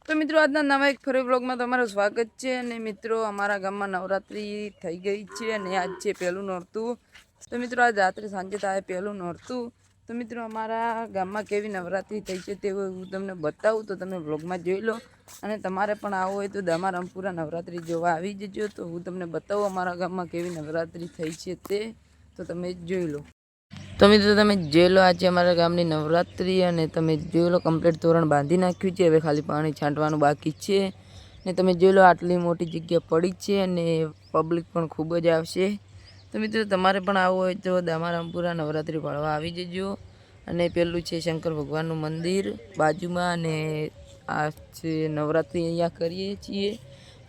તો મિત્રો આજના નવા એક ફરી વ્લોગમાં તમારું સ્વાગત છે। અને મિત્રો અમારા ગામમાં નવરાત્રી થઈ ગઈ છે અને આજ છે પહેલું નોરતું। તો મિત્રો આજ રાત્રે સાંજે થાય પહેલું નોરતું। તો મિત્રો અમારા ગામમાં કેવી નવરાત્રી થઈ છે તે હું તમને બતાવું, તો તમે વ્લોગમાં જોઈ લો। અને તમારે પણ આવો હોય તો દમારામપુરા નવરાત્રી જોવા આવી જજો। તો હું તમને બતાવું અમારા ગામમાં કેવી નવરાત્રી થઈ છે તે, તો તમે જોઈ લો। તો મિત્રો તમે જોઈ લો, આજે અમારા ગામની નવરાત્રી અને તમે જોઈ લો કમ્પ્લીટ તોરણ બાંધી નાખ્યું છે। હવે ખાલી પાણી છાંટવાનું બાકી છે। ને તમે જોઈ લો આટલી મોટી જગ્યા પડી છે અને પબ્લિક પણ ખૂબ જ આવશે। તો મિત્રો તમારે પણ આવવું હોય તો દમારામપુરા નવરાત્રી પાળવા આવી જજો। અને પેલું છે શંકર ભગવાનનું મંદિર બાજુમાં, અને આ છે નવરાત્રી અહીંયા કરીએ છીએ।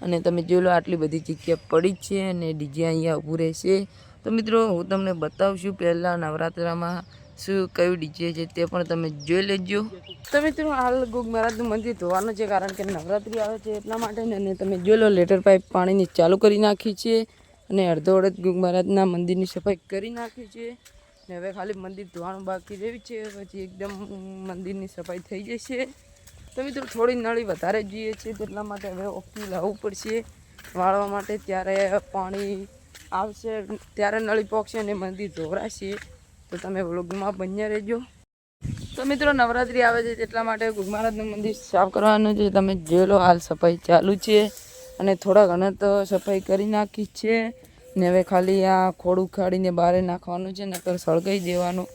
અને તમે જોઈ લો આટલી બધી જગ્યા પડી છે અને ડીજે અહીંયા ઊભું રહેશે। તો મિત્રો હું તમને બતાવશું પહેલાં નવરાત્રામાં શું કયું ડીજે છે તે પણ તમે જોઈ લેજો। તો મિત્રો હાલ ગુગ મહારાજનું મંદિર ધોવાનું છે, કારણ કે નવરાત્રી આવે છે એટલા માટે ને। અને તમે જોઈ લો લેટર પાઇપ પાણીની ચાલુ કરી નાખી છે અને અડધો અડધ ગુગ મહારાજના મંદિરની સફાઈ કરી નાખી છે। ને હવે ખાલી મંદિર ધોવાનું બાકી રહ્યું છે, પછી એકદમ મંદિરની સફાઈ થઈ જશે। તો મિત્રો થોડી નળી વધારે જોઈએ છે તેટલા માટે હવે ઓકી લાવવું પડશે વાળવા માટે, ત્યારે પાણી આવશે ત્યારે નળી પોકશે અને મંદિર ધોવરાશે। તો તમે વ્લોગમાં બન્યા રહેજો। તો મિત્રો નવરાત્રી આવે છે તેટલા માટે ગુગ મહારાજનું મંદિર સાફ કરવાનું છે। તમે જોઈ લો હાલ સફાઈ ચાલુ છે અને થોડા ઘણા તો સફાઈ કરી નાખી છે। ને હવે ખાલી આ ખોડ ઉખાડીને બહાર નાખવાનું છે, નકર સળગાઈ દેવાનું।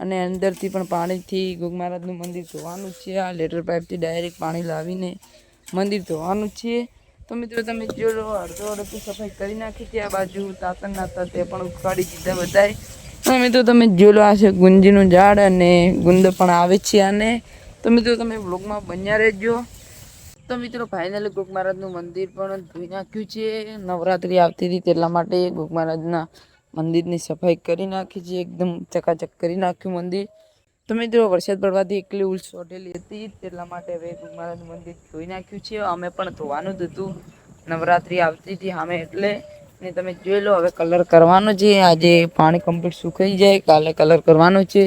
અને અંદરથી પણ પાણીથી ગુગ મહારાજનું મંદિર ધોવાનું છે। આ લેટર પાઇપથી ડાયરેક્ટ પાણી લાવીને મંદિર ધોવાનું છે। તો મિત્રો તમે જોઈ લો અડધો અડધો સફાઈ કરી નાખી છે। આ બાજુ તાતણ નાતા તે પણ ઉખાડી દીધા બધાય। તો મિત્રો તમે જોઈ લો આ છે ગુંજીનું ઝાડ અને ગુંદ પણ આવે છે આને। તો મિત્રો તમે વ્લોગમાં બન્યા રહેજો। તો મિત્રો ફાઇનલી ગુગ મહારાજનું મંદિર પણ ધોઈ નાખ્યું છે। નવરાત્રી આવતી હતી તેટલા માટે ગુગ મહારાજના મંદિરની સફાઈ કરી નાખી છે, એકદમ ચકાચક કરી નાખ્યું મંદિર। તો મિત્રો વરસાદ પડવાથી એકલી ઉલ ચોટેલી હતી તેટલા માટે હવે ગુગ મહારાજનું મંદિર ધોઈ નાખ્યું છે। અમે પણ ધોવાનું જ હતું, નવરાત્રી આવતી હતી સામે એટલે। ને તમે જોઈ લો હવે કલર કરવાનો છે। આજે પાણી કમ્પ્લીટ સુકાઈ જાય કાલે કલર કરવાનો છે।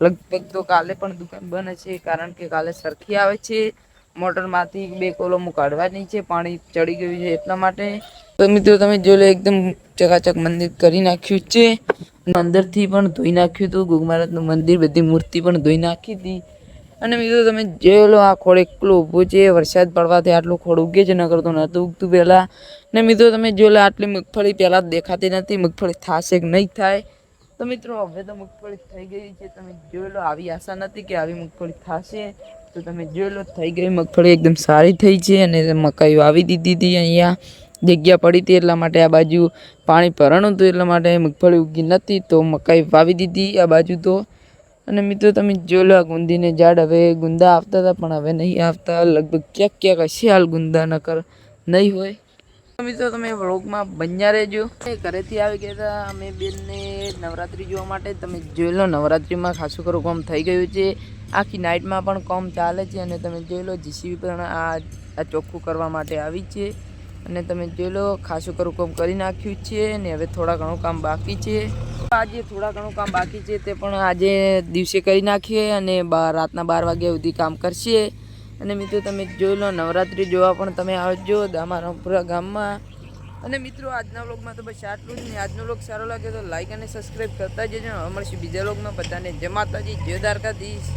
લગભગ તો કાલે પણ દુકાન બંધ હશે, કારણ કે કાલે સરખી આવે છે। મોટરમાંથી 2 કોલમો કાઢવાની છે, પાણી ચડી ગયું છે એટલા માટે। તો મિત્રો તમે જોઈ લો એકદમ ચકાચક મંદિર કરી નાખ્યું છે। અંદરથી પણ ધોઈ નાખ્યું હતું ગુગ મહારાજનું મંદિર, બધી મૂર્તિ પણ ધોઈ નાખી હતી। અને મિત્રો તમે જોઈ લો આ ખોડ એકલો ઊભો છે, વરસાદ પડવાથી આટલું ખોડ ઉગે છે, નકર તો નહોતું ઉગતું પહેલાં। ને મિત્રો તમે જોઈ લો આટલી મગફળી પહેલાં દેખાતી નથી, મગફળી થશે કે નહીં થાય। તો મિત્રો હવે તો મગફળી થઈ ગઈ છે, તમે જોઈ લો આવી આશા નથી કે આવી મગફળી થશે। તો તમે જોઈ લો થઈ ગઈ મગફળી, એકદમ સારી થઈ છે। અને મકાઈ વાવી દીધી હતી, અહીંયા જગ્યા પડી હતી એટલા માટે આ બાજુ પાણી ભરાણું હતું એટલા માટે મગફળી ઉગી નથી, તો મકાઈ વાવી દીધી આ બાજુ તો। અને મિત્રો તમે જોઈ લો આ ગુંદીને ઝાડ હવે ગુંદા આવતા હતા પણ હવે નહીં આવતા, લગભગ ક્યાંક ક્યાંક હશે હાલ ગુંદા, નકર નહીં હોય। તો મિત્રો તમે વ્લોગમાં બન્યા રહેજો। ઘરેથી આવી ગયા હતા અમે બેનને નવરાત્રી જોવા માટે। તમે જોઈ લો નવરાત્રીમાં ખાસું ખરું કામ થઈ ગયું છે, આખી નાઇટમાં પણ કામ ચાલે છે। અને તમે જોઈ લો જીસીબી પણ આ ચોખ્ખું કરવા માટે આવી છે। અને તમે જોઈ લો ખાસું ખરું કામ કરી નાખ્યું છે ને હવે થોડા ઘણું કામ બાકી છે। આજે થોડા ઘણું કામ બાકી છે તે પણ આજે દિવસે કરી નાખીએ અને રાતના 12 વાગ્યા સુધી કામ કરશે। અને મિત્રો તમે જોઈ લો નવરાત્રી જોવા પણ તમે આવજો દમારામપુરા ગામમાં। અને મિત્રો આજના વ્લોગમાં તો બસ આટલું જ ને। આજનો વ્લોગ સારો લાગે તો લાઈક અને સબસ્ક્રાઈબ કરતા જજો। મળશે બીજા વ્લોગમાં, બધાને જય માતાજી, જય દ્વારકાધીશ।